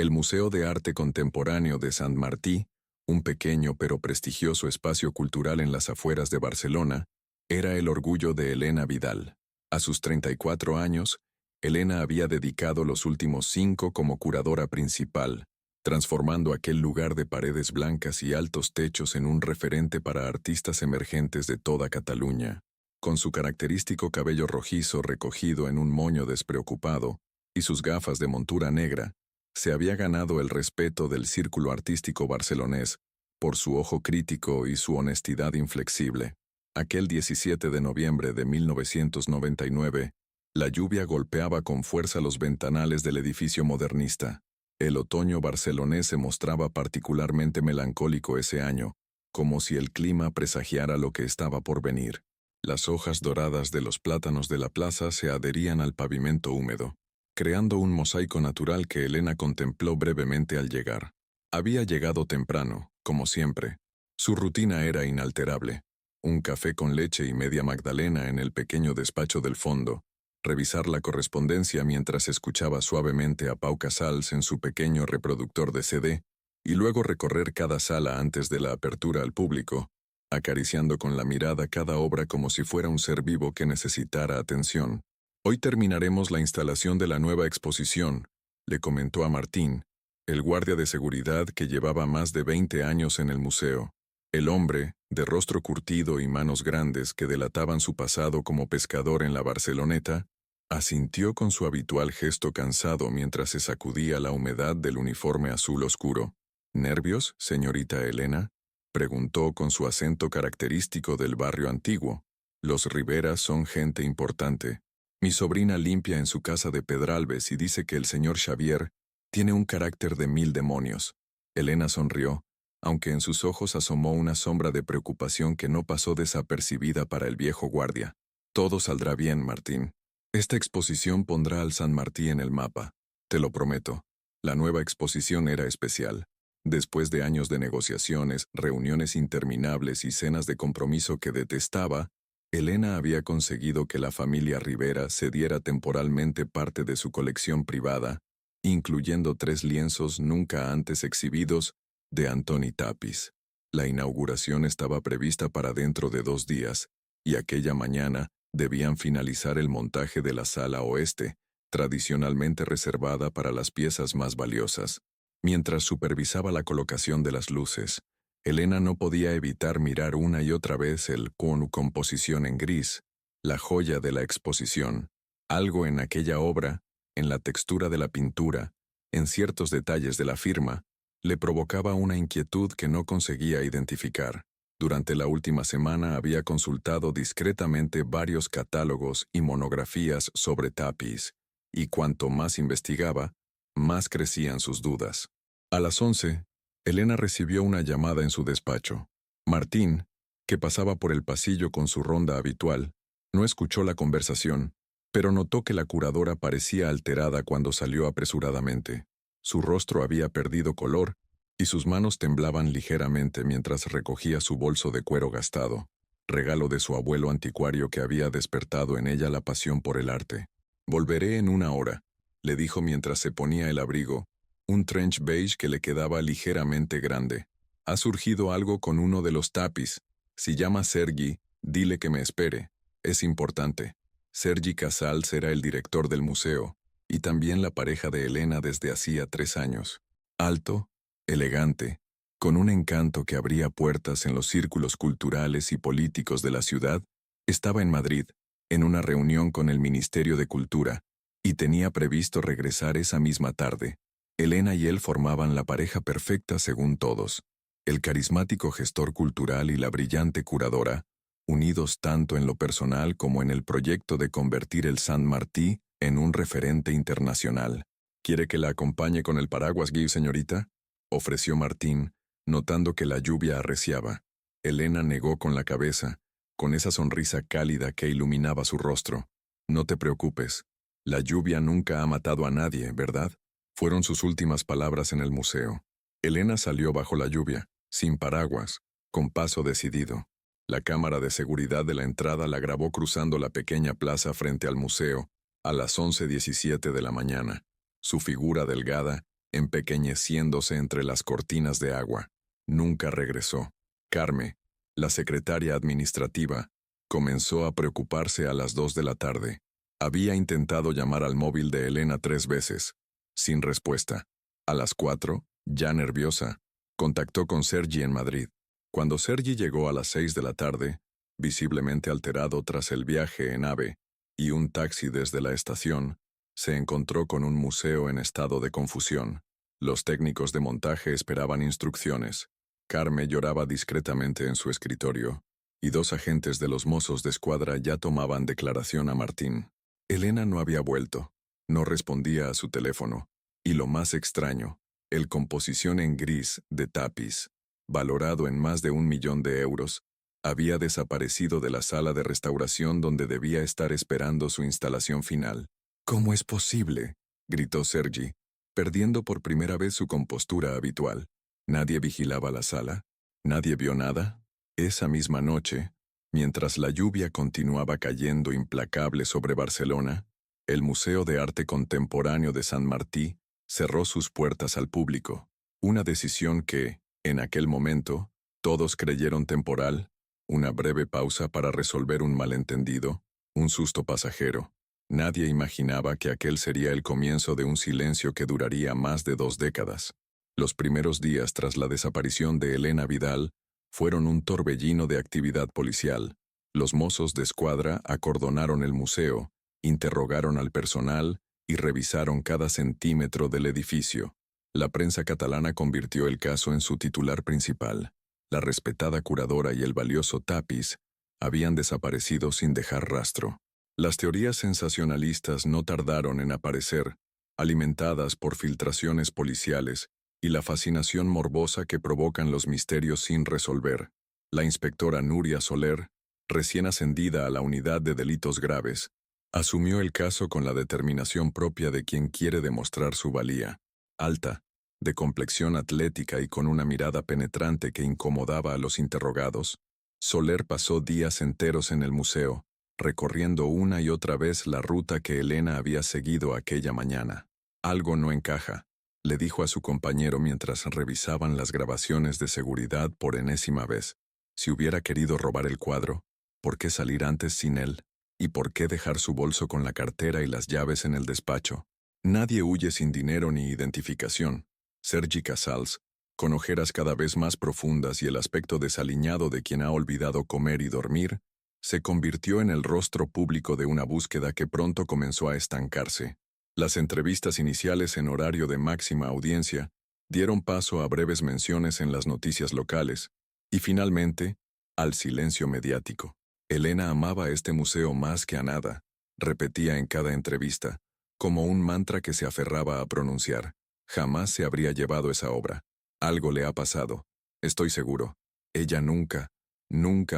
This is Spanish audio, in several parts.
El Museo de Arte Contemporáneo de Sant Martí, un pequeño pero prestigioso espacio cultural en las afueras de Barcelona, era el orgullo de Elena Vidal. A sus 34 años, Elena había dedicado los últimos 5 como curadora principal, transformando aquel lugar de paredes blancas y altos techos en un referente para artistas emergentes de toda Cataluña. Con su característico cabello rojizo recogido en un moño despreocupado y sus gafas de montura negra, se había ganado el respeto del círculo artístico barcelonés por su ojo crítico y su honestidad inflexible. Aquel 17 de noviembre de 1999, la lluvia golpeaba con fuerza los ventanales del edificio modernista. El otoño barcelonés se mostraba particularmente melancólico ese año, como si el clima presagiara lo que estaba por venir. Las hojas doradas de los plátanos de la plaza se adherían al pavimento húmedo, creando un mosaico natural que Elena contempló brevemente al llegar. Había llegado temprano, como siempre. Su rutina era inalterable. Un café con leche y media magdalena en el pequeño despacho del fondo, revisar la correspondencia mientras escuchaba suavemente a Pau Casals en su pequeño reproductor de CD, y luego recorrer cada sala antes de la apertura al público, acariciando con la mirada cada obra como si fuera un ser vivo que necesitara atención. Hoy terminaremos la instalación de la nueva exposición, le comentó a Martín, el guardia de seguridad que llevaba más de 20 años en el museo. El hombre, de rostro curtido y manos grandes que delataban su pasado como pescador en la Barceloneta, asintió con su habitual gesto cansado mientras se sacudía la humedad del uniforme azul oscuro. ¿Nervios, señorita Elena?, preguntó con su acento característico del barrio antiguo. Los Riveras son gente importante. Mi sobrina limpia en su casa de Pedralbes y dice que el señor Xavier tiene un carácter de 1000 demonios. Elena sonrió, aunque en sus ojos asomó una sombra de preocupación que no pasó desapercibida para el viejo guardia. Todo saldrá bien, Martín. Esta exposición pondrá al Sant Martí en el mapa. Te lo prometo. La nueva exposición era especial. Después de años de negociaciones, reuniones interminables y cenas de compromiso que detestaba, Elena había conseguido que la familia Rivera cediera temporalmente parte de su colección privada, incluyendo 3 lienzos nunca antes exhibidos de Antoni Tapis. La inauguración estaba prevista para dentro de 2 días, y aquella mañana debían finalizar el montaje de la sala oeste, tradicionalmente reservada para las piezas más valiosas. Mientras supervisaba la colocación de las luces, Elena no podía evitar mirar una y otra vez el con composición en gris, la joya de la exposición. Algo en aquella obra, en la textura de la pintura, en ciertos detalles de la firma, le provocaba una inquietud que no conseguía identificar. Durante la última semana había consultado discretamente varios catálogos y monografías sobre Tapis, y cuanto más investigaba, más crecían sus dudas. A las 11, Elena recibió una llamada en su despacho. Martín, que pasaba por el pasillo con su ronda habitual, no escuchó la conversación, pero notó que la curadora parecía alterada cuando salió apresuradamente. Su rostro había perdido color y sus manos temblaban ligeramente mientras recogía su bolso de cuero gastado, regalo de su abuelo anticuario que había despertado en ella la pasión por el arte. «Volveré en 1 hora», le dijo mientras se ponía el abrigo, un trench beige que le quedaba ligeramente grande. «Ha surgido algo con uno de los Tapis. Si llama Sergi, dile que me espere. Es importante». Sergi Casals era el director del museo, y también la pareja de Elena desde hacía 3 años. Alto, elegante, con un encanto que abría puertas en los círculos culturales y políticos de la ciudad, estaba en Madrid, en una reunión con el Ministerio de Cultura, y tenía previsto regresar esa misma tarde. Elena y él formaban la pareja perfecta según todos. El carismático gestor cultural y la brillante curadora, unidos tanto en lo personal como en el proyecto de convertir el Sant Martí en un referente internacional. «¿Quiere que la acompañe con el paraguas, Guy, señorita?», ofreció Martín, notando que la lluvia arreciaba. Elena negó con la cabeza, con esa sonrisa cálida que iluminaba su rostro. «No te preocupes. La lluvia nunca ha matado a nadie, ¿verdad?», fueron sus últimas palabras en el museo. Elena salió bajo la lluvia, sin paraguas, con paso decidido. La cámara de seguridad de la entrada la grabó cruzando la pequeña plaza frente al museo, a las 11:17 de la mañana. Su figura delgada, empequeñeciéndose entre las cortinas de agua. Nunca regresó. Carme, la secretaria administrativa, comenzó a preocuparse a las 2 de la tarde. Había intentado llamar al móvil de Elena 3 veces, sin respuesta. A las 4, ya nerviosa, contactó con Sergi en Madrid. Cuando Sergi llegó a las 6 de la tarde, visiblemente alterado tras el viaje en AVE y un taxi desde la estación, se encontró con un museo en estado de confusión. Los técnicos de montaje esperaban instrucciones. Carme lloraba discretamente en su escritorio, y 2 agentes de los Mossos de Escuadra ya tomaban declaración a Martín. Elena no había vuelto, no respondía a su teléfono, y lo más extraño, el composición en gris de tapiz, valorado en más de 1.000.000 de euros, había desaparecido de la sala de restauración donde debía estar esperando su instalación final. «¿Cómo es posible?», gritó Sergi, perdiendo por primera vez su compostura habitual. ¿Nadie vigilaba la sala? ¿Nadie vio nada? Esa misma noche, mientras la lluvia continuaba cayendo implacable sobre Barcelona, el Museo de Arte Contemporáneo de Sant Martí cerró sus puertas al público. Una decisión que, en aquel momento, todos creyeron temporal, una breve pausa para resolver un malentendido, un susto pasajero. Nadie imaginaba que aquel sería el comienzo de un silencio que duraría más de 2 décadas. Los primeros días tras la desaparición de Elena Vidal fueron un torbellino de actividad policial. Los Mossos de Escuadra acordonaron el museo, interrogaron al personal y revisaron cada centímetro del edificio. La prensa catalana convirtió el caso en su titular principal. La respetada curadora y el valioso tapiz habían desaparecido sin dejar rastro. Las teorías sensacionalistas no tardaron en aparecer, alimentadas por filtraciones policiales y la fascinación morbosa que provocan los misterios sin resolver. La inspectora Nuria Soler, recién ascendida a la unidad de delitos graves, asumió el caso con la determinación propia de quien quiere demostrar su valía. Alta, de complexión atlética y con una mirada penetrante que incomodaba a los interrogados, Soler pasó días enteros en el museo, recorriendo una y otra vez la ruta que Elena había seguido aquella mañana. «Algo no encaja», le dijo a su compañero mientras revisaban las grabaciones de seguridad por enésima vez. Si hubiera querido robar el cuadro, ¿por qué salir antes sin él? ¿Y por qué dejar su bolso con la cartera y las llaves en el despacho? Nadie huye sin dinero ni identificación. Sergi Casals, con ojeras cada vez más profundas y el aspecto desaliñado de quien ha olvidado comer y dormir, se convirtió en el rostro público de una búsqueda que pronto comenzó a estancarse. Las entrevistas iniciales en horario de máxima audiencia dieron paso a breves menciones en las noticias locales y finalmente al silencio mediático. Elena amaba este museo más que a nada, repetía en cada entrevista, como un mantra que se aferraba a pronunciar. Jamás se habría llevado esa obra. Algo le ha pasado, estoy seguro. Ella nunca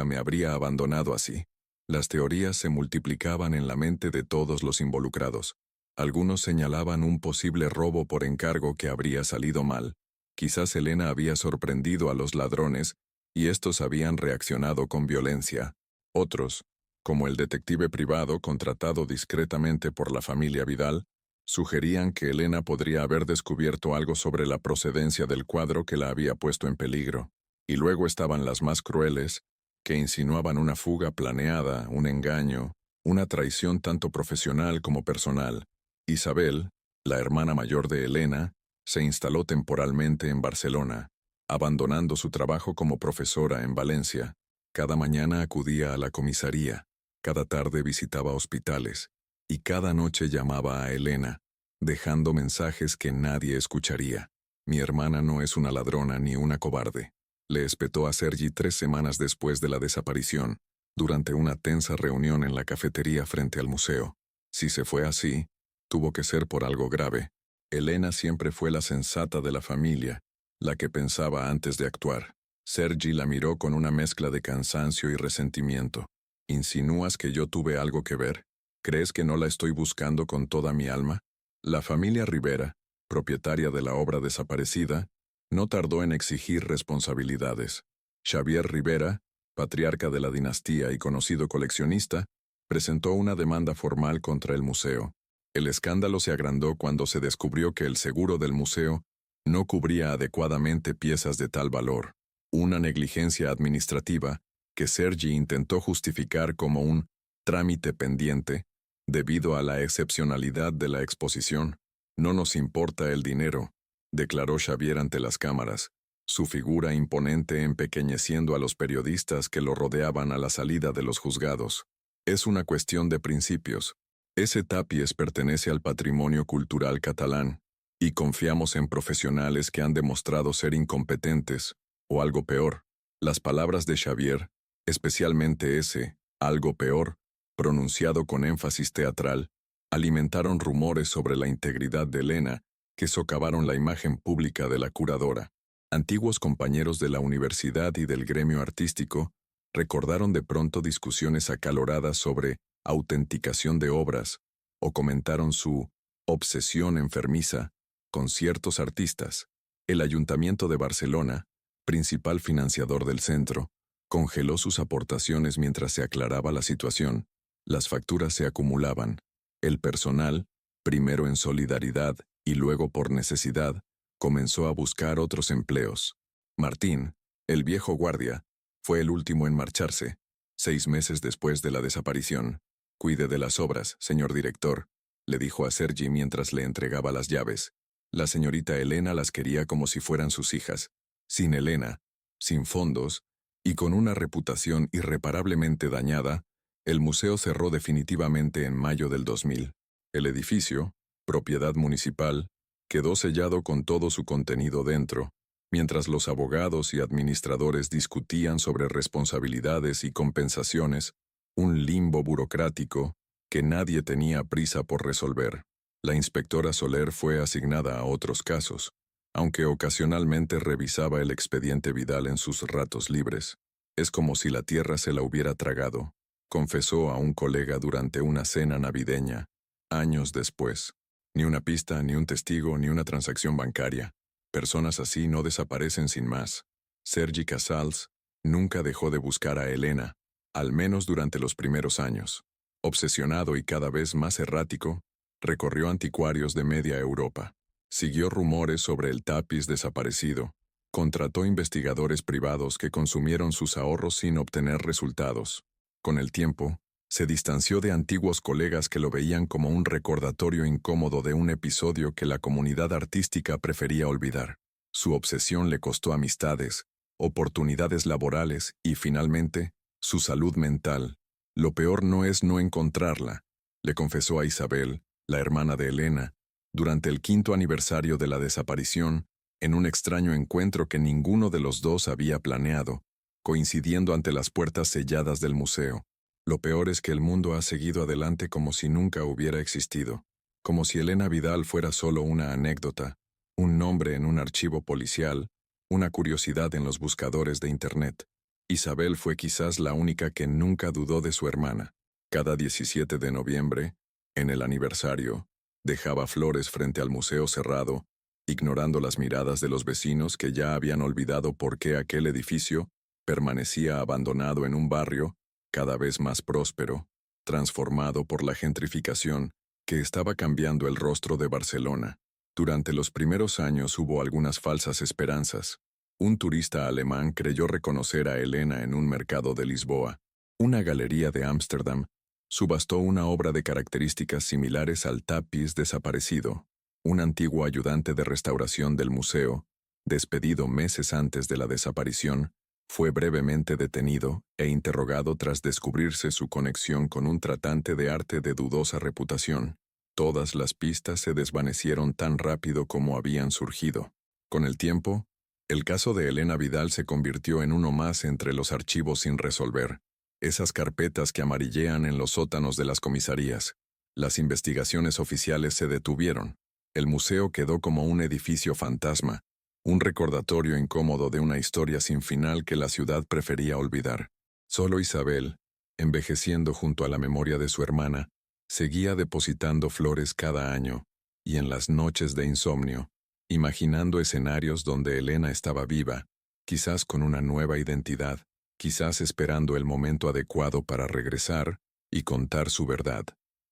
me habría abandonado así. Las teorías se multiplicaban en la mente de todos los involucrados. Algunos señalaban un posible robo por encargo que habría salido mal. Quizás Elena había sorprendido a los ladrones y estos habían reaccionado con violencia. Otros, como el detective privado contratado discretamente por la familia Vidal, sugerían que Elena podría haber descubierto algo sobre la procedencia del cuadro que la había puesto en peligro. Y luego estaban las más crueles, que insinuaban una fuga planeada, un engaño, una traición tanto profesional como personal. Isabel, la hermana mayor de Elena, se instaló temporalmente en Barcelona, abandonando su trabajo como profesora en Valencia. Cada mañana acudía a la comisaría, cada tarde visitaba hospitales, y cada noche llamaba a Elena, dejando mensajes que nadie escucharía. «Mi hermana no es una ladrona ni una cobarde», le espetó a Sergi 3 semanas después de la desaparición, durante una tensa reunión en la cafetería frente al museo. Si se fue así, tuvo que ser por algo grave. Elena siempre fue la sensata de la familia, la que pensaba antes de actuar. Sergi la miró con una mezcla de cansancio y resentimiento. «¿Insinúas que yo tuve algo que ver? ¿Crees que no la estoy buscando con toda mi alma?» La familia Rivera, propietaria de la obra desaparecida, no tardó en exigir responsabilidades. Xavier Rivera, patriarca de la dinastía y conocido coleccionista, presentó una demanda formal contra el museo. El escándalo se agrandó cuando se descubrió que el seguro del museo no cubría adecuadamente piezas de tal valor, una negligencia administrativa que Sergi intentó justificar como un trámite pendiente debido a la excepcionalidad de la exposición. No nos importa el dinero, declaró Xavier ante las cámaras, su figura imponente empequeñeciendo a los periodistas que lo rodeaban a la salida de los juzgados. Es una cuestión de principios. Ese tapiz pertenece al patrimonio cultural catalán, y confiamos en profesionales que han demostrado ser incompetentes, o algo peor. Las palabras de Xavier, especialmente ese, algo peor, pronunciado con énfasis teatral, alimentaron rumores sobre la integridad de Elena que socavaron la imagen pública de la curadora. Antiguos compañeros de la universidad y del gremio artístico recordaron de pronto discusiones acaloradas sobre autenticación de obras o comentaron su obsesión enfermiza con ciertos artistas. El Ayuntamiento de Barcelona, principal financiador del centro, congeló sus aportaciones mientras se aclaraba la situación. Las facturas se acumulaban. El personal, primero en solidaridad y luego por necesidad, comenzó a buscar otros empleos. Martín, el viejo guardia, fue el último en marcharse, 6 meses después de la desaparición. «Cuide de las obras, señor director», le dijo a Sergi mientras le entregaba las llaves. La señorita Elena las quería como si fueran sus hijas. Sin Elena, sin fondos, y con una reputación irreparablemente dañada, el museo cerró definitivamente en mayo del 2000. El edificio, propiedad municipal, quedó sellado con todo su contenido dentro, mientras los abogados y administradores discutían sobre responsabilidades y compensaciones, un limbo burocrático que nadie tenía prisa por resolver. La inspectora Soler fue asignada a otros casos, aunque ocasionalmente revisaba el expediente Vidal en sus ratos libres. «Es como si la tierra se la hubiera tragado», confesó a un colega durante una cena navideña, años después. Ni una pista, ni un testigo, ni una transacción bancaria. Personas así no desaparecen sin más. Sergi Casals nunca dejó de buscar a Elena, al menos durante los primeros años. Obsesionado y cada vez más errático, recorrió anticuarios de media Europa. Siguió rumores sobre el tapiz desaparecido. Contrató investigadores privados que consumieron sus ahorros sin obtener resultados. Con el tiempo, se distanció de antiguos colegas que lo veían como un recordatorio incómodo de un episodio que la comunidad artística prefería olvidar. Su obsesión le costó amistades, oportunidades laborales y, finalmente, su salud mental. «Lo peor no es no encontrarla», le confesó a Isabel, la hermana de Elena, durante el 5º aniversario de la desaparición, en un extraño encuentro que ninguno de los dos había planeado, coincidiendo ante las puertas selladas del museo. «Lo peor es que el mundo ha seguido adelante como si nunca hubiera existido, como si Elena Vidal fuera solo una anécdota, un nombre en un archivo policial, una curiosidad en los buscadores de Internet». Isabel fue quizás la única que nunca dudó de su hermana. Cada 17 de noviembre, en el aniversario, dejaba flores frente al museo cerrado, ignorando las miradas de los vecinos que ya habían olvidado por qué aquel edificio permanecía abandonado en un barrio cada vez más próspero, transformado por la gentrificación que estaba cambiando el rostro de Barcelona. Durante los primeros años hubo algunas falsas esperanzas. Un turista alemán creyó reconocer a Elena en un mercado de Lisboa. Una galería de Ámsterdam subastó una obra de características similares al tapiz desaparecido. Un antiguo ayudante de restauración del museo, despedido meses antes de la desaparición, fue brevemente detenido e interrogado tras descubrirse su conexión con un tratante de arte de dudosa reputación. Todas las pistas se desvanecieron tan rápido como habían surgido. Con el tiempo, el caso de Elena Vidal se convirtió en uno más entre los archivos sin resolver, esas carpetas que amarillean en los sótanos de las comisarías. Las investigaciones oficiales se detuvieron. El museo quedó como un edificio fantasma, un recordatorio incómodo de una historia sin final que la ciudad prefería olvidar. Solo Isabel, envejeciendo junto a la memoria de su hermana, seguía depositando flores cada año, y en las noches de insomnio, imaginando escenarios donde Elena estaba viva, quizás con una nueva identidad, quizás esperando el momento adecuado para regresar y contar su verdad.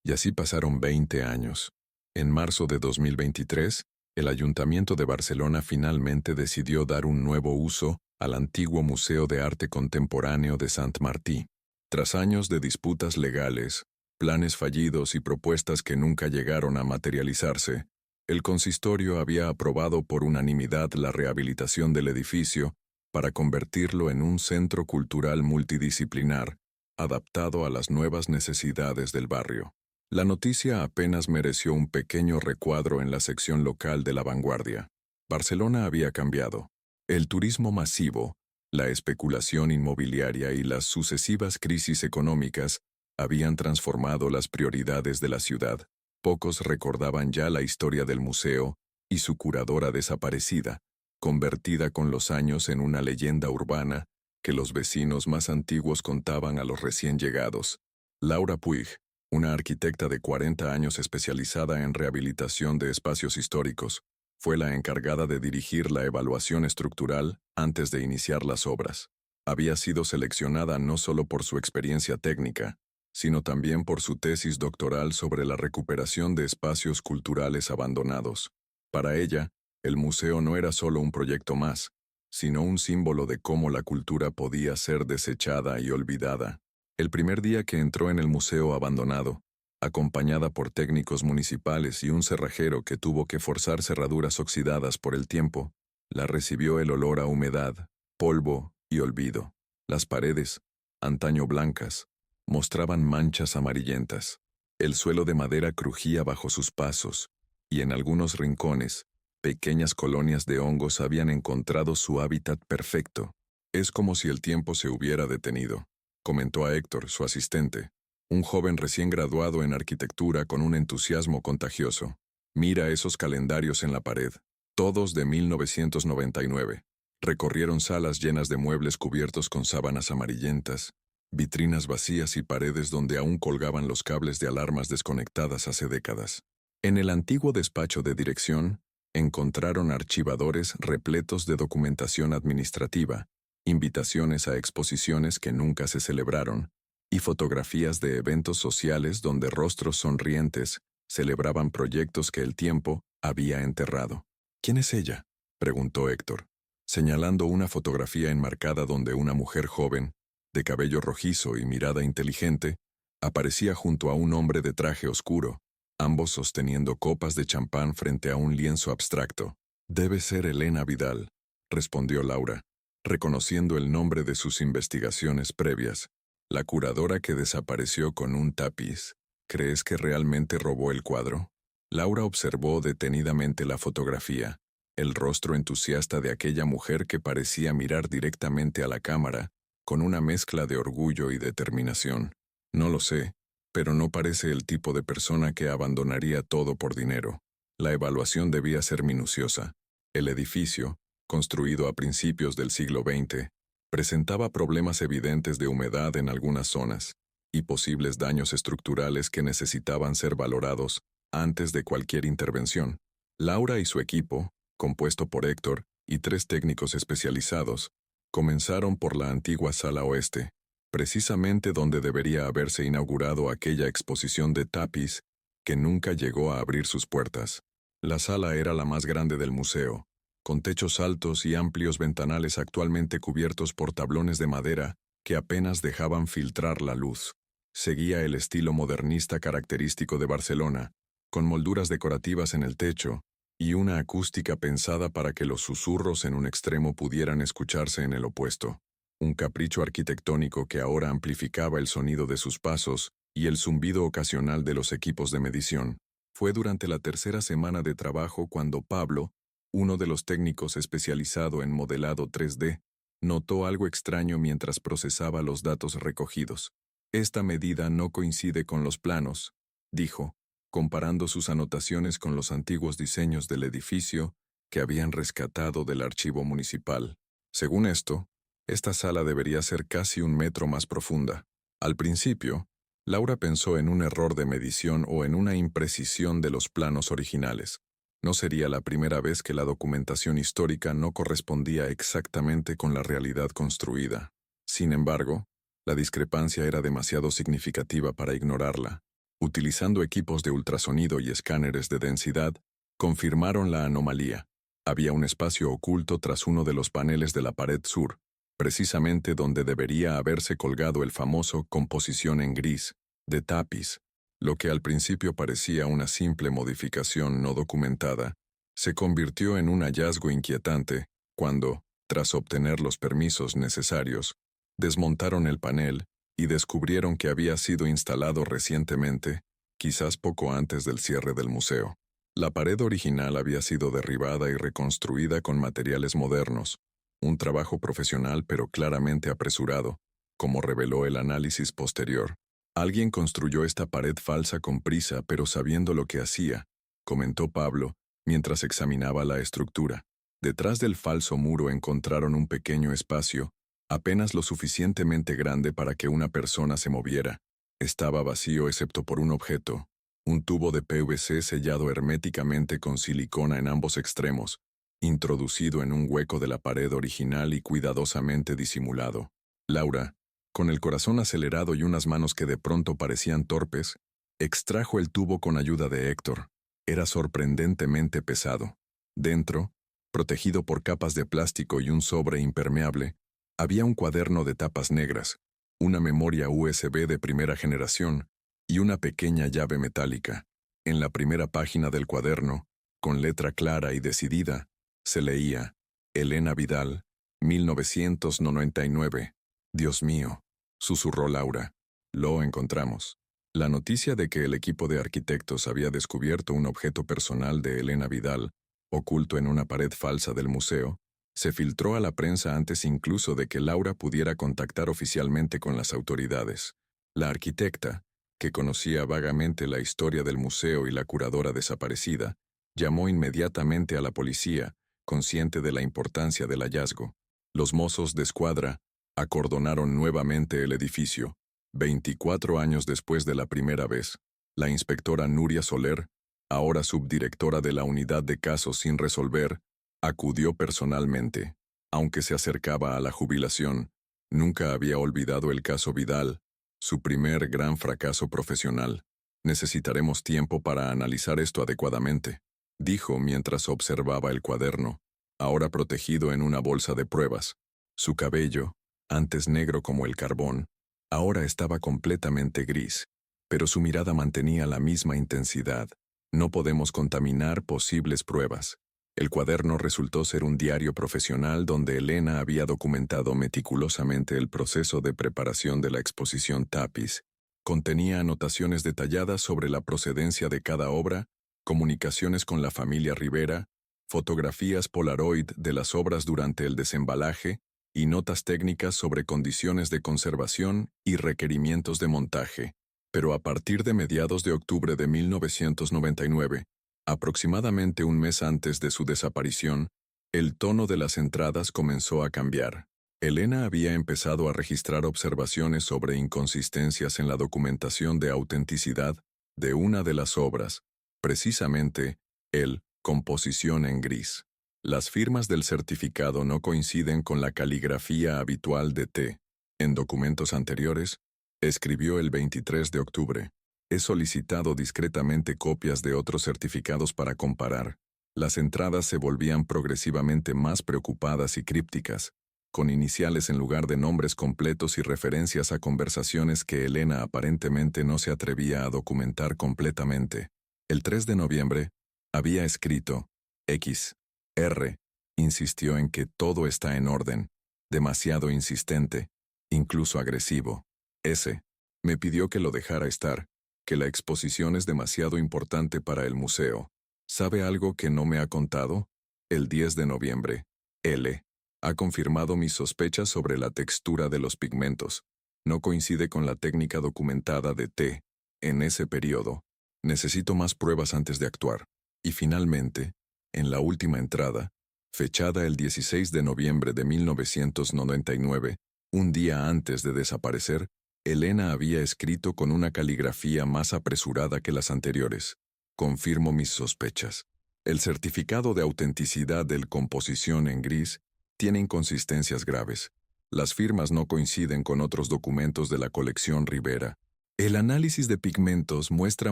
Y así pasaron 20 años. En marzo de 2023, el Ayuntamiento de Barcelona finalmente decidió dar un nuevo uso al antiguo Museo de Arte Contemporáneo de Sant Martí. Tras años de disputas legales, planes fallidos y propuestas que nunca llegaron a materializarse, el consistorio había aprobado por unanimidad la rehabilitación del edificio para convertirlo en un centro cultural multidisciplinar, adaptado a las nuevas necesidades del barrio. La noticia apenas mereció un pequeño recuadro en la sección local de La Vanguardia. Barcelona había cambiado. El turismo masivo, la especulación inmobiliaria y las sucesivas crisis económicas habían transformado las prioridades de la ciudad. Pocos recordaban ya la historia del museo y su curadora desaparecida, convertida con los años en una leyenda urbana que los vecinos más antiguos contaban a los recién llegados. Laura Puig, una arquitecta de 40 años especializada en rehabilitación de espacios históricos, fue la encargada de dirigir la evaluación estructural antes de iniciar las obras. Había sido seleccionada no solo por su experiencia técnica, sino también por su tesis doctoral sobre la recuperación de espacios culturales abandonados. Para ella, el museo no era solo un proyecto más, sino un símbolo de cómo la cultura podía ser desechada y olvidada. El primer día que entró en el museo abandonado, acompañada por técnicos municipales y un cerrajero que tuvo que forzar cerraduras oxidadas por el tiempo, la recibió el olor a humedad, polvo y olvido. Las paredes, antaño blancas, mostraban manchas amarillentas. El suelo de madera crujía bajo sus pasos, y en algunos rincones, pequeñas colonias de hongos habían encontrado su hábitat perfecto. Es como si el tiempo se hubiera detenido, comentó a Héctor, su asistente, un joven recién graduado en arquitectura con un entusiasmo contagioso. Mira esos calendarios en la pared, todos de 1999. Recorrieron salas llenas de muebles cubiertos con sábanas amarillentas, vitrinas vacías y paredes donde aún colgaban los cables de alarmas desconectadas hace décadas. En el antiguo despacho de dirección, encontraron archivadores repletos de documentación administrativa, invitaciones a exposiciones que nunca se celebraron, y fotografías de eventos sociales donde rostros sonrientes celebraban proyectos que el tiempo había enterrado. ¿Quién es ella?, preguntó Héctor, señalando una fotografía enmarcada donde una mujer joven, de cabello rojizo y mirada inteligente, aparecía junto a un hombre de traje oscuro, ambos sosteniendo copas de champán frente a un lienzo abstracto. Debe ser Elena Vidal, respondió Laura, reconociendo el nombre de sus investigaciones previas, la curadora que desapareció con un tapiz. ¿Crees que realmente robó el cuadro? Laura observó detenidamente la fotografía, el rostro entusiasta de aquella mujer que parecía mirar directamente a la cámara, con una mezcla de orgullo y determinación. No lo sé, pero no parece el tipo de persona que abandonaría todo por dinero. La evaluación debía ser minuciosa. El edificio, construido a principios del siglo XX, presentaba problemas evidentes de humedad en algunas zonas y posibles daños estructurales que necesitaban ser valorados antes de cualquier intervención. Laura y su equipo, compuesto por Héctor y 3 técnicos especializados, comenzaron por la antigua Sala Oeste, precisamente donde debería haberse inaugurado aquella exposición de tapiz que nunca llegó a abrir sus puertas. La sala era la más grande del museo, con techos altos y amplios ventanales actualmente cubiertos por tablones de madera que apenas dejaban filtrar la luz. Seguía el estilo modernista característico de Barcelona, con molduras decorativas en el techo y una acústica pensada para que los susurros en un extremo pudieran escucharse en el opuesto. Un capricho arquitectónico que ahora amplificaba el sonido de sus pasos y el zumbido ocasional de los equipos de medición. Fue durante la tercera semana de trabajo cuando Pablo, uno de los técnicos especializado en modelado 3D, notó algo extraño mientras procesaba los datos recogidos. Esta medida no coincide con los planos, dijo, comparando sus anotaciones con los antiguos diseños del edificio que habían rescatado del archivo municipal. Según esto, esta sala debería ser casi 1 metro más profunda. Al principio, Laura pensó en un error de medición o en una imprecisión de los planos originales. No sería la primera vez que la documentación histórica no correspondía exactamente con la realidad construida. Sin embargo, la discrepancia era demasiado significativa para ignorarla. Utilizando equipos de ultrasonido y escáneres de densidad, confirmaron la anomalía. Había un espacio oculto tras uno de los paneles de la pared sur, precisamente donde debería haberse colgado el famoso composición en gris, de tapiz. Lo que al principio parecía una simple modificación no documentada, se convirtió en un hallazgo inquietante cuando, tras obtener los permisos necesarios, desmontaron el panel y descubrieron que había sido instalado recientemente, quizás poco antes del cierre del museo. La pared original había sido derribada y reconstruida con materiales modernos, un trabajo profesional pero claramente apresurado, como reveló el análisis posterior. Alguien construyó esta pared falsa con prisa pero sabiendo lo que hacía, comentó Pablo, mientras examinaba la estructura. Detrás del falso muro encontraron un pequeño espacio, apenas lo suficientemente grande para que una persona se moviera. Estaba vacío excepto por un objeto, un tubo de PVC sellado herméticamente con silicona en ambos extremos, introducido en un hueco de la pared original y cuidadosamente disimulado. Laura, con el corazón acelerado y unas manos que de pronto parecían torpes, extrajo el tubo con ayuda de Héctor. Era sorprendentemente pesado. Dentro, protegido por capas de plástico y un sobre impermeable, había un cuaderno de tapas negras, una memoria USB de primera generación y una pequeña llave metálica. En la primera página del cuaderno, con letra clara y decidida, se leía: Elena Vidal, 1999. Dios mío, susurró Laura. Lo encontramos. La noticia de que el equipo de arquitectos había descubierto un objeto personal de Elena Vidal, oculto en una pared falsa del museo, se filtró a la prensa antes incluso de que Laura pudiera contactar oficialmente con las autoridades. La arquitecta, que conocía vagamente la historia del museo y la curadora desaparecida, llamó inmediatamente a la policía, consciente de la importancia del hallazgo. Los mozos de escuadra acordonaron nuevamente el edificio. 24 años después de la primera vez, la inspectora Nuria Soler, ahora subdirectora de la unidad de casos sin resolver, acudió personalmente. Aunque se acercaba a la jubilación, nunca había olvidado el caso Vidal, su primer gran fracaso profesional. Necesitaremos tiempo para analizar esto adecuadamente, dijo mientras observaba el cuaderno, ahora protegido en una bolsa de pruebas. Su cabello, antes negro como el carbón, ahora estaba completamente gris, pero su mirada mantenía la misma intensidad. No podemos contaminar posibles pruebas. El cuaderno resultó ser un diario profesional donde Elena había documentado meticulosamente el proceso de preparación de la exposición Tapiz. Contenía anotaciones detalladas sobre la procedencia de cada obra, comunicaciones con la familia Rivera, fotografías Polaroid de las obras durante el desembalaje y notas técnicas sobre condiciones de conservación y requerimientos de montaje. Pero a partir de mediados de octubre de 1999, aproximadamente un mes antes de su desaparición, el tono de las entradas comenzó a cambiar. Elena había empezado a registrar observaciones sobre inconsistencias en la documentación de autenticidad de una de las obras, precisamente, el composición en gris. Las firmas del certificado no coinciden con la caligrafía habitual de T. En documentos anteriores, escribió el 23 de octubre. He solicitado discretamente copias de otros certificados para comparar. Las entradas se volvían progresivamente más preocupadas y crípticas, con iniciales en lugar de nombres completos y referencias a conversaciones que Elena aparentemente no se atrevía a documentar completamente. El 3 de noviembre, había escrito: X. R. Insistió en que todo está en orden, demasiado insistente, incluso agresivo. S. Me pidió que lo dejara estar, que la exposición es demasiado importante para el museo. ¿Sabe algo que no me ha contado? El 10 de noviembre, L. Ha confirmado mis sospechas sobre la textura de los pigmentos. No coincide con la técnica documentada de T. En ese periodo. Necesito más pruebas antes de actuar. Y finalmente, en la última entrada, fechada el 16 de noviembre de 1999, un día antes de desaparecer, Elena había escrito con una caligrafía más apresurada que las anteriores. Confirmo mis sospechas. El certificado de autenticidad del composición en gris tiene inconsistencias graves. Las firmas no coinciden con otros documentos de la colección Rivera. El análisis de pigmentos muestra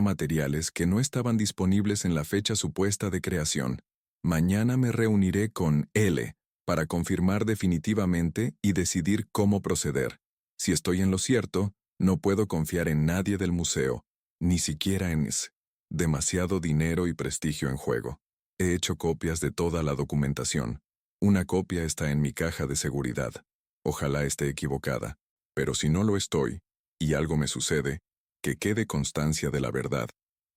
materiales que no estaban disponibles en la fecha supuesta de creación. Mañana me reuniré con L para confirmar definitivamente y decidir cómo proceder. Si estoy en lo cierto, no puedo confiar en nadie del museo, ni siquiera en S. Demasiado dinero y prestigio en juego. He hecho copias de toda la documentación. Una copia está en mi caja de seguridad. Ojalá esté equivocada, pero si no lo estoy, y algo me sucede, que quede constancia de la verdad.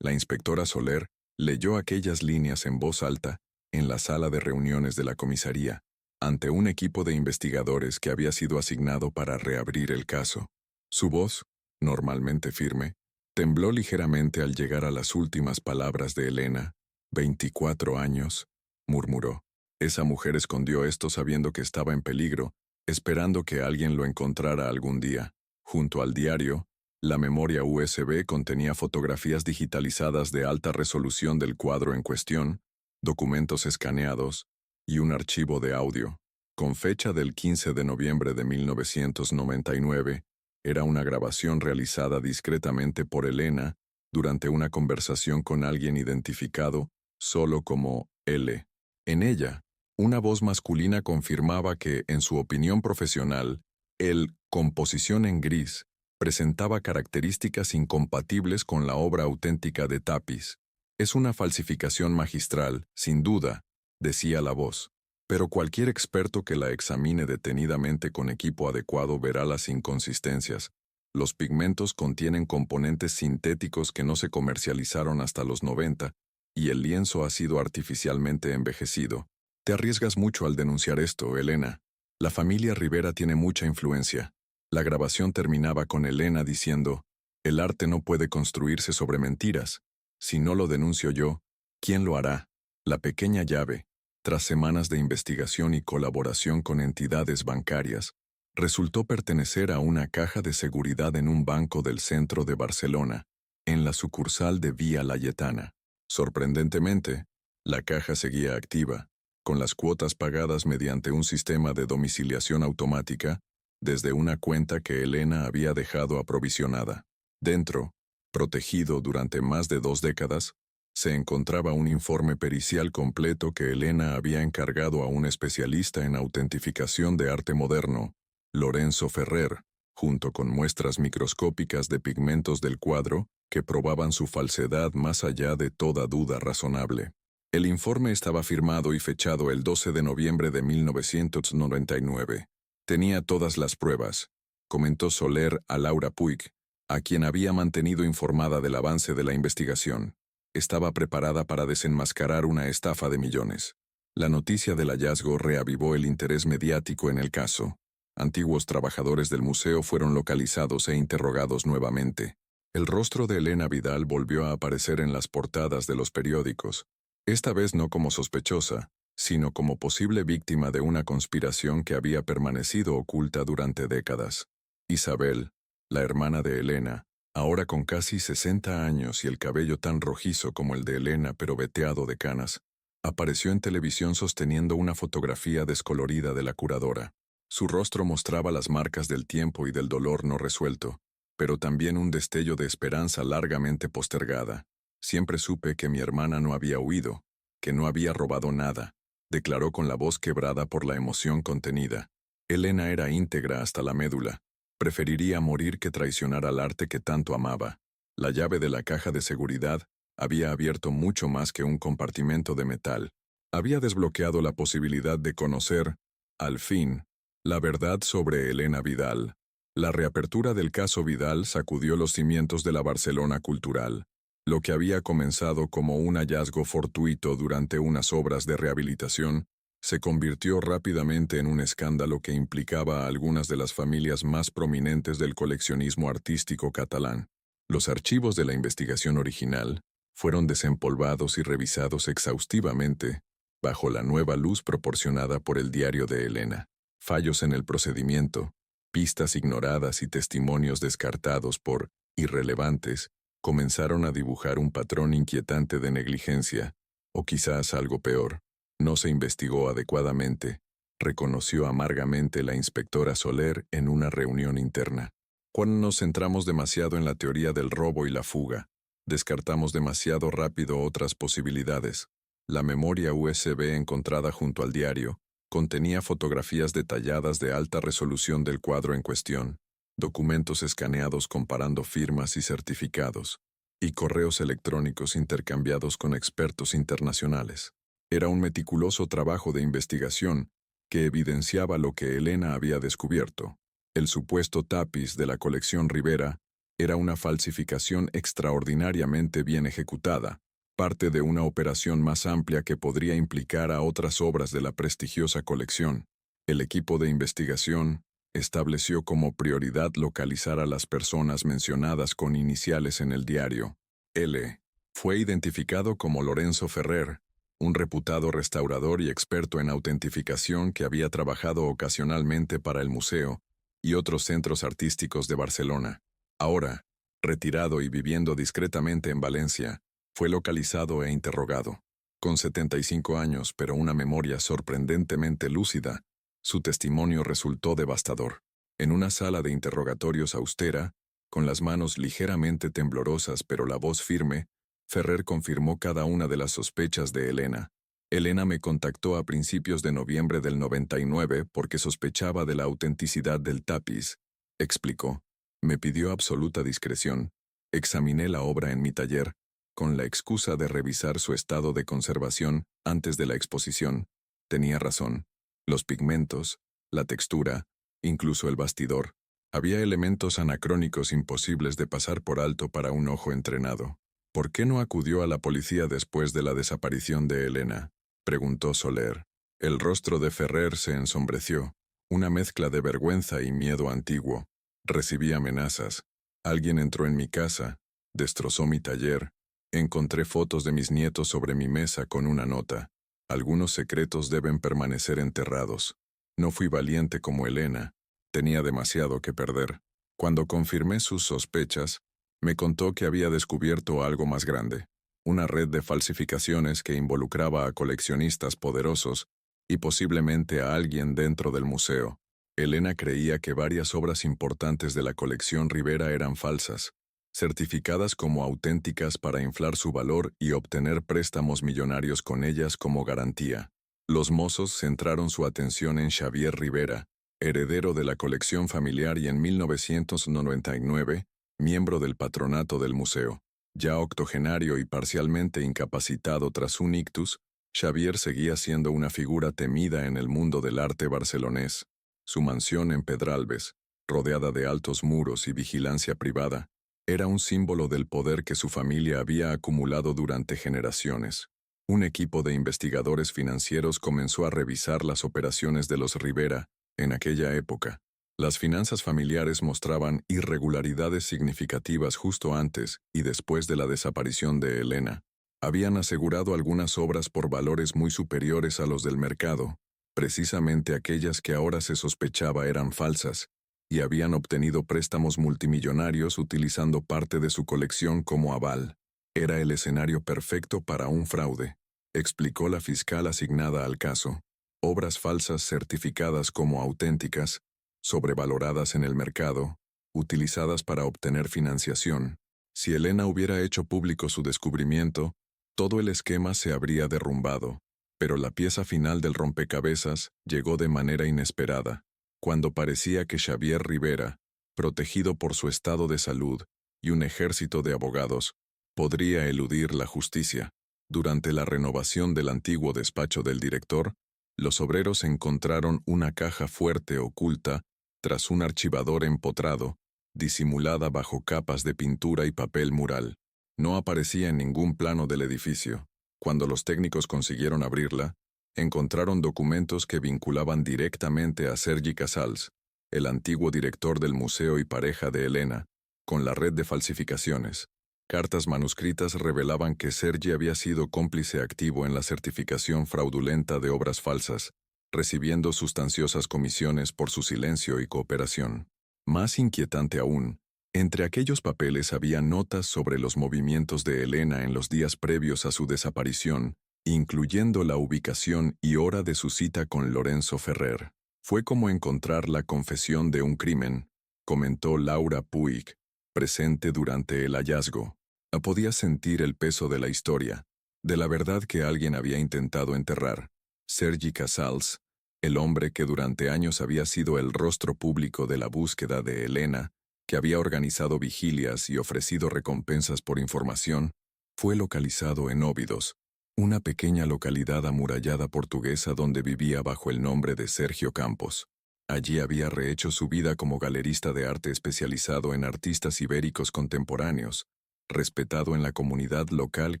La inspectora Soler leyó aquellas líneas en voz alta en la sala de reuniones de la comisaría, ante un equipo de investigadores que había sido asignado para reabrir el caso. Su voz, normalmente firme, tembló ligeramente al llegar a las últimas palabras de Elena. 24 años, murmuró. Esa mujer escondió esto sabiendo que estaba en peligro, esperando que alguien lo encontrara algún día. Junto al diario, la memoria USB contenía fotografías digitalizadas de alta resolución del cuadro en cuestión, documentos escaneados y un archivo de audio. Con fecha del 15 de noviembre de 1999, era una grabación realizada discretamente por Elena durante una conversación con alguien identificado solo como L. En ella, una voz masculina confirmaba que, en su opinión profesional, el composición en gris presentaba características incompatibles con la obra auténtica de Tapiz. Es una falsificación magistral, sin duda, decía la voz, pero cualquier experto que la examine detenidamente con equipo adecuado verá las inconsistencias. Los pigmentos contienen componentes sintéticos que no se comercializaron hasta los 90, y el lienzo ha sido artificialmente envejecido. Te arriesgas mucho al denunciar esto, Elena. La familia Rivera tiene mucha influencia. La grabación terminaba con Elena diciendo, el arte no puede construirse sobre mentiras. Si no lo denuncio yo, ¿quién lo hará? La pequeña llave, tras semanas de investigación y colaboración con entidades bancarias, resultó pertenecer a una caja de seguridad en un banco del centro de Barcelona, en la sucursal de Vía Layetana. Sorprendentemente, la caja seguía activa, con las cuotas pagadas mediante un sistema de domiciliación automática, desde una cuenta que Elena había dejado aprovisionada. Dentro, protegido durante más de 2 décadas, se encontraba un informe pericial completo que Elena había encargado a un especialista en autentificación de arte moderno, Lorenzo Ferrer, junto con muestras microscópicas de pigmentos del cuadro que probaban su falsedad más allá de toda duda razonable. El informe estaba firmado y fechado el 12 de noviembre de 1999. Tenía todas las pruebas, comentó Soler a Laura Puig, a quien había mantenido informada del avance de la investigación. Estaba preparada para desenmascarar una estafa de millones. La noticia del hallazgo reavivó el interés mediático en el caso. Antiguos trabajadores del museo fueron localizados e interrogados nuevamente. El rostro de Elena Vidal volvió a aparecer en las portadas de los periódicos, esta vez no como sospechosa, sino como posible víctima de una conspiración que había permanecido oculta durante décadas. Isabel, la hermana de Elena, ahora con casi 60 años y el cabello tan rojizo como el de Elena pero veteado de canas, apareció en televisión sosteniendo una fotografía descolorida de la curadora. Su rostro mostraba las marcas del tiempo y del dolor no resuelto, pero también un destello de esperanza largamente postergada. Siempre supe que mi hermana no había huido, que no había robado nada, declaró con la voz quebrada por la emoción contenida. Elena era íntegra hasta la médula. Preferiría morir que traicionar al arte que tanto amaba. La llave de la caja de seguridad había abierto mucho más que un compartimento de metal. Había desbloqueado la posibilidad de conocer, al fin, la verdad sobre Elena Vidal. La reapertura del caso Vidal sacudió los cimientos de la Barcelona cultural. Lo que había comenzado como un hallazgo fortuito durante unas obras de rehabilitación, se convirtió rápidamente en un escándalo que implicaba a algunas de las familias más prominentes del coleccionismo artístico catalán. Los archivos de la investigación original fueron desempolvados y revisados exhaustivamente, bajo la nueva luz proporcionada por el diario de Elena. Fallos en el procedimiento, pistas ignoradas y testimonios descartados por irrelevantes, comenzaron a dibujar un patrón inquietante de negligencia, o quizás algo peor. No se investigó adecuadamente, reconoció amargamente la inspectora Soler en una reunión interna. Cuando nos centramos demasiado en la teoría del robo y la fuga, descartamos demasiado rápido otras posibilidades. La memoria USB encontrada junto al diario contenía fotografías detalladas de alta resolución del cuadro en cuestión, documentos escaneados comparando firmas y certificados, y correos electrónicos intercambiados con expertos internacionales. Era un meticuloso trabajo de investigación que evidenciaba lo que Elena había descubierto. El supuesto tapiz de la colección Rivera era una falsificación extraordinariamente bien ejecutada, parte de una operación más amplia que podría implicar a otras obras de la prestigiosa colección. El equipo de investigación estableció como prioridad localizar a las personas mencionadas con iniciales en el diario. L. Fue identificado como Lorenzo Ferrer, un reputado restaurador y experto en autentificación que había trabajado ocasionalmente para el museo y otros centros artísticos de Barcelona. Ahora, retirado y viviendo discretamente en Valencia, fue localizado e interrogado. Con 75 años, pero una memoria sorprendentemente lúcida, su testimonio resultó devastador. En una sala de interrogatorios austera, con las manos ligeramente temblorosas pero la voz firme, Ferrer confirmó cada una de las sospechas de Elena. Elena me contactó a principios de noviembre del 99 porque sospechaba de la autenticidad del tapiz, explicó. Me pidió absoluta discreción. Examiné la obra en mi taller, con la excusa de revisar su estado de conservación antes de la exposición. Tenía razón. Los pigmentos, la textura, incluso el bastidor. Había elementos anacrónicos imposibles de pasar por alto para un ojo entrenado. ¿Por qué no acudió a la policía después de la desaparición de Elena?, preguntó Soler. El rostro de Ferrer se ensombreció, una mezcla de vergüenza y miedo antiguo. Recibí amenazas. Alguien entró en mi casa, destrozó mi taller. Encontré fotos de mis nietos sobre mi mesa con una nota. Algunos secretos deben permanecer enterrados. No fui valiente como Elena. Tenía demasiado que perder. Cuando confirmé sus sospechas, me contó que había descubierto algo más grande. Una red de falsificaciones que involucraba a coleccionistas poderosos y posiblemente a alguien dentro del museo. Elena creía que varias obras importantes de la colección Rivera eran falsas, certificadas como auténticas para inflar su valor y obtener préstamos millonarios con ellas como garantía. Los mozos centraron su atención en Xavier Rivera, heredero de la colección familiar y en 1999, miembro del patronato del museo. Ya octogenario y parcialmente incapacitado tras un ictus, Xavier seguía siendo una figura temida en el mundo del arte barcelonés. Su mansión en Pedralbes, rodeada de altos muros y vigilancia privada, era un símbolo del poder que su familia había acumulado durante generaciones. Un equipo de investigadores financieros comenzó a revisar las operaciones de los Rivera en aquella época. Las finanzas familiares mostraban irregularidades significativas justo antes y después de la desaparición de Elena. Habían asegurado algunas obras por valores muy superiores a los del mercado, precisamente aquellas que ahora se sospechaba eran falsas, y habían obtenido préstamos multimillonarios utilizando parte de su colección como aval. Era el escenario perfecto para un fraude, explicó la fiscal asignada al caso. Obras falsas certificadas como auténticas, sobrevaloradas en el mercado, utilizadas para obtener financiación. Si Elena hubiera hecho público su descubrimiento, todo el esquema se habría derrumbado, pero la pieza final del rompecabezas llegó de manera inesperada, cuando parecía que Xavier Rivera, protegido por su estado de salud y un ejército de abogados, podría eludir la justicia. Durante la renovación del antiguo despacho del director, los obreros encontraron una caja fuerte oculta tras un archivador empotrado, disimulada bajo capas de pintura y papel mural. No aparecía en ningún plano del edificio. Cuando los técnicos consiguieron abrirla, encontraron documentos que vinculaban directamente a Sergi Casals, el antiguo director del museo y pareja de Elena, con la red de falsificaciones. Cartas manuscritas revelaban que Sergi había sido cómplice activo en la certificación fraudulenta de obras falsas, recibiendo sustanciosas comisiones por su silencio y cooperación. Más inquietante aún, entre aquellos papeles había notas sobre los movimientos de Elena en los días previos a su desaparición, incluyendo la ubicación y hora de su cita con Lorenzo Ferrer. Fue como encontrar la confesión de un crimen, comentó Laura Puig, presente durante el hallazgo. Podía sentir el peso de la historia, de la verdad que alguien había intentado enterrar. Sergi Casals, el hombre que durante años había sido el rostro público de la búsqueda de Elena, que había organizado vigilias y ofrecido recompensas por información, fue localizado en Óbidos, una pequeña localidad amurallada portuguesa donde vivía bajo el nombre de Sergio Campos. Allí había rehecho su vida como galerista de arte especializado en artistas ibéricos contemporáneos, respetado en la comunidad local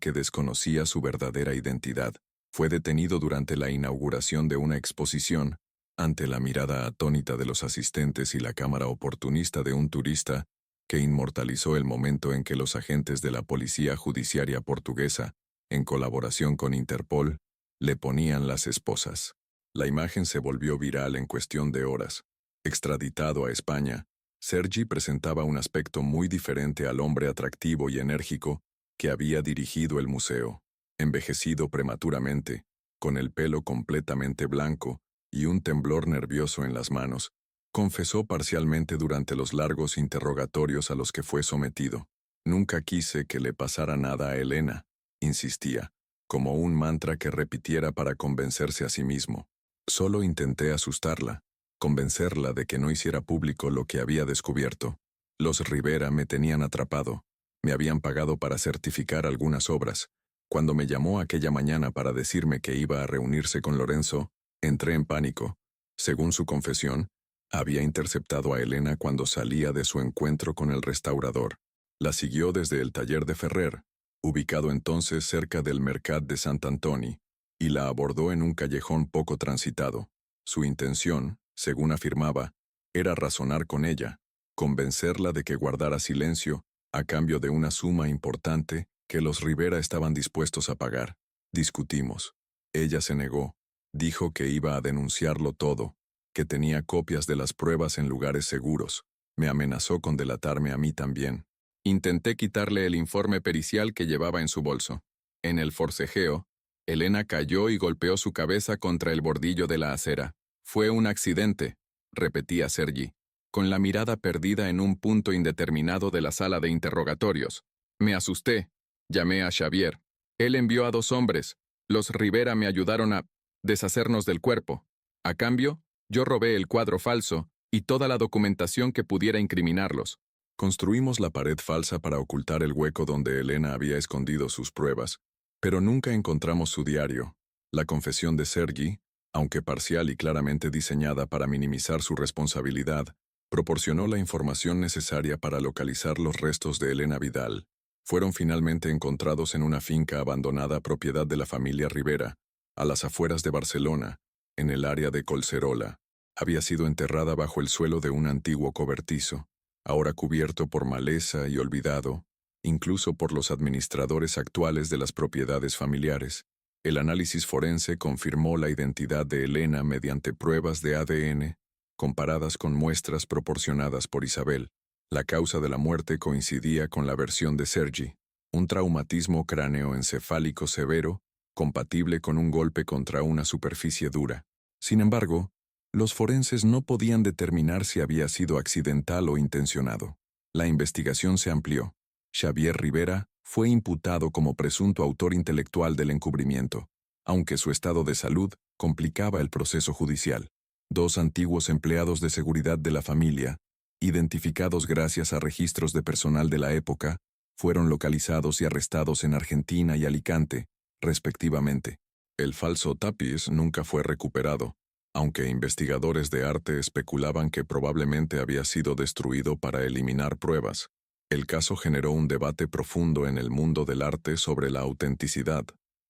que desconocía su verdadera identidad. Fue detenido durante la inauguración de una exposición, ante la mirada atónita de los asistentes y la cámara oportunista de un turista que inmortalizó el momento en que los agentes de la Policía Judiciaria portuguesa, en colaboración con Interpol, le ponían las esposas. La imagen se volvió viral en cuestión de horas. Extraditado a España, Sergi presentaba un aspecto muy diferente al hombre atractivo y enérgico que había dirigido el museo. Envejecido prematuramente, con el pelo completamente blanco y un temblor nervioso en las manos, confesó parcialmente durante los largos interrogatorios a los que fue sometido. Nunca quise que le pasara nada a Elena, insistía, como un mantra que repitiera para convencerse a sí mismo. Solo intenté asustarla, convencerla de que no hiciera público lo que había descubierto. Los Rivera me tenían atrapado, me habían pagado para certificar algunas obras. Cuando me llamó aquella mañana para decirme que iba a reunirse con Lorenzo, entré en pánico. Según su confesión, había interceptado a Elena cuando salía de su encuentro con el restaurador. La siguió desde el taller de Ferrer, ubicado entonces cerca del Mercat de Sant Antoni, y la abordó en un callejón poco transitado. Su intención, según afirmaba, era razonar con ella, convencerla de que guardara silencio a cambio de una suma importante que los Rivera estaban dispuestos a pagar. Discutimos. Ella se negó. Dijo que iba a denunciarlo todo, que tenía copias de las pruebas en lugares seguros. Me amenazó con delatarme a mí también. Intenté quitarle el informe pericial que llevaba en su bolso. En el forcejeo, Elena cayó y golpeó su cabeza contra el bordillo de la acera. Fue un accidente, repetía Sergi, con la mirada perdida en un punto indeterminado de la sala de interrogatorios. Me asusté. Llamé a Xavier. Él envió a 2 hombres. Los Rivera me ayudaron a deshacernos del cuerpo. A cambio, yo robé el cuadro falso y toda la documentación que pudiera incriminarlos. Construimos la pared falsa para ocultar el hueco donde Elena había escondido sus pruebas, pero nunca encontramos su diario. La confesión de Sergi, aunque parcial y claramente diseñada para minimizar su responsabilidad, proporcionó la información necesaria para localizar los restos de Elena Vidal. Fueron finalmente encontrados en una finca abandonada propiedad de la familia Rivera, a las afueras de Barcelona, en el área de Collserola. Había sido enterrada bajo el suelo de un antiguo cobertizo, ahora cubierto por maleza y olvidado, incluso por los administradores actuales de las propiedades familiares. El análisis forense confirmó la identidad de Elena mediante pruebas de ADN, comparadas con muestras proporcionadas por Isabel. La causa de la muerte coincidía con la versión de Sergi, un traumatismo cráneoencefálico severo, compatible con un golpe contra una superficie dura. Sin embargo, los forenses no podían determinar si había sido accidental o intencionado. La investigación se amplió. Xavier Rivera fue imputado como presunto autor intelectual del encubrimiento, aunque su estado de salud complicaba el proceso judicial. 2 antiguos empleados de seguridad de la familia, identificados gracias a registros de personal de la época, fueron localizados y arrestados en Argentina y Alicante, respectivamente. El falso tapiz nunca fue recuperado, aunque investigadores de arte especulaban que probablemente había sido destruido para eliminar pruebas. El caso generó un debate profundo en el mundo del arte sobre la autenticidad,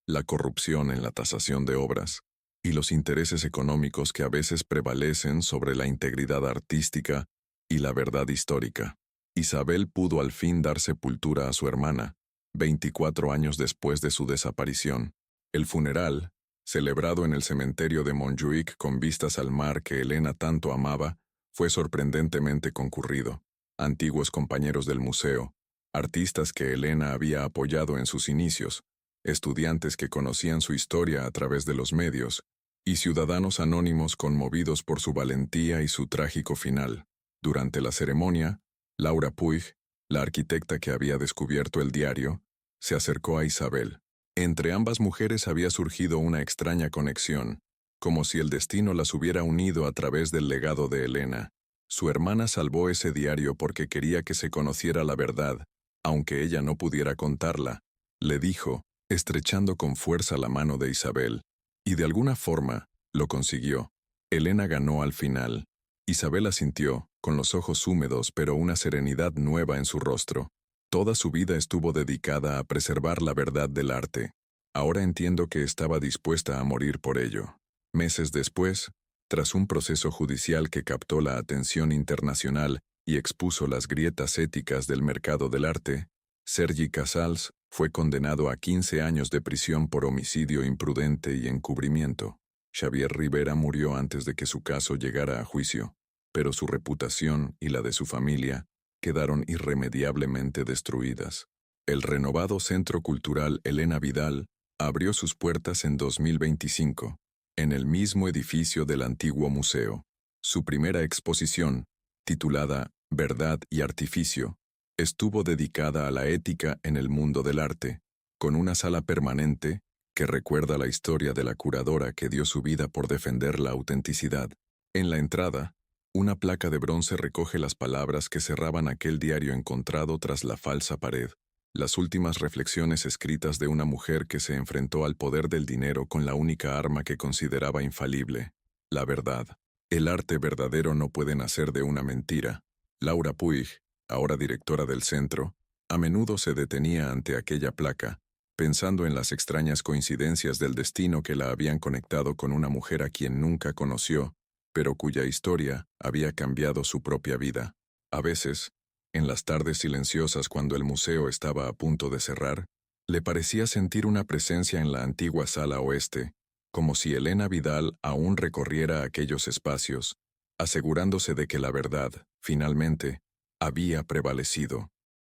la corrupción en la tasación de obras, y los intereses económicos que a veces prevalecen sobre la integridad artística y la verdad histórica. Isabel pudo al fin dar sepultura a su hermana, 24 años después de su desaparición. El funeral, celebrado en el cementerio de Montjuïc con vistas al mar que Elena tanto amaba, fue sorprendentemente concurrido. Antiguos compañeros del museo, artistas que Elena había apoyado en sus inicios, estudiantes que conocían su historia a través de los medios, y ciudadanos anónimos conmovidos por su valentía y su trágico final. Durante la ceremonia, Laura Puig, la arquitecta que había descubierto el diario, se acercó a Isabel. Entre ambas mujeres había surgido una extraña conexión, como si el destino las hubiera unido a través del legado de Elena. Su hermana salvó ese diario porque quería que se conociera la verdad, aunque ella no pudiera contarla, le dijo, estrechando con fuerza la mano de Isabel. Y de alguna forma, lo consiguió. Elena ganó al final. Isabel asintió, con los ojos húmedos pero una serenidad nueva en su rostro. Toda su vida estuvo dedicada a preservar la verdad del arte. Ahora entiendo que estaba dispuesta a morir por ello. Meses después, tras un proceso judicial que captó la atención internacional y expuso las grietas éticas del mercado del arte, Sergi Casals fue condenado a 15 años de prisión por homicidio imprudente y encubrimiento. Xavier Rivera murió antes de que su caso llegara a juicio, pero su reputación y la de su familia quedaron irremediablemente destruidas. El renovado Centro Cultural Elena Vidal abrió sus puertas en 2025, en el mismo edificio del antiguo museo. Su primera exposición, titulada Verdad y Artificio, estuvo dedicada a la ética en el mundo del arte, con una sala permanente que recuerda la historia de la curadora que dio su vida por defender la autenticidad. En la entrada, una placa de bronce recoge las palabras que cerraban aquel diario encontrado tras la falsa pared, las últimas reflexiones escritas de una mujer que se enfrentó al poder del dinero con la única arma que consideraba infalible, la verdad. El arte verdadero no puede nacer de una mentira. Laura Puig, ahora directora del centro, a menudo se detenía ante aquella placa, pensando en las extrañas coincidencias del destino que la habían conectado con una mujer a quien nunca conoció, pero cuya historia había cambiado su propia vida. A veces, en las tardes silenciosas cuando el museo estaba a punto de cerrar, le parecía sentir una presencia en la antigua sala oeste, como si Elena Vidal aún recorriera aquellos espacios, asegurándose de que la verdad, finalmente, había prevalecido.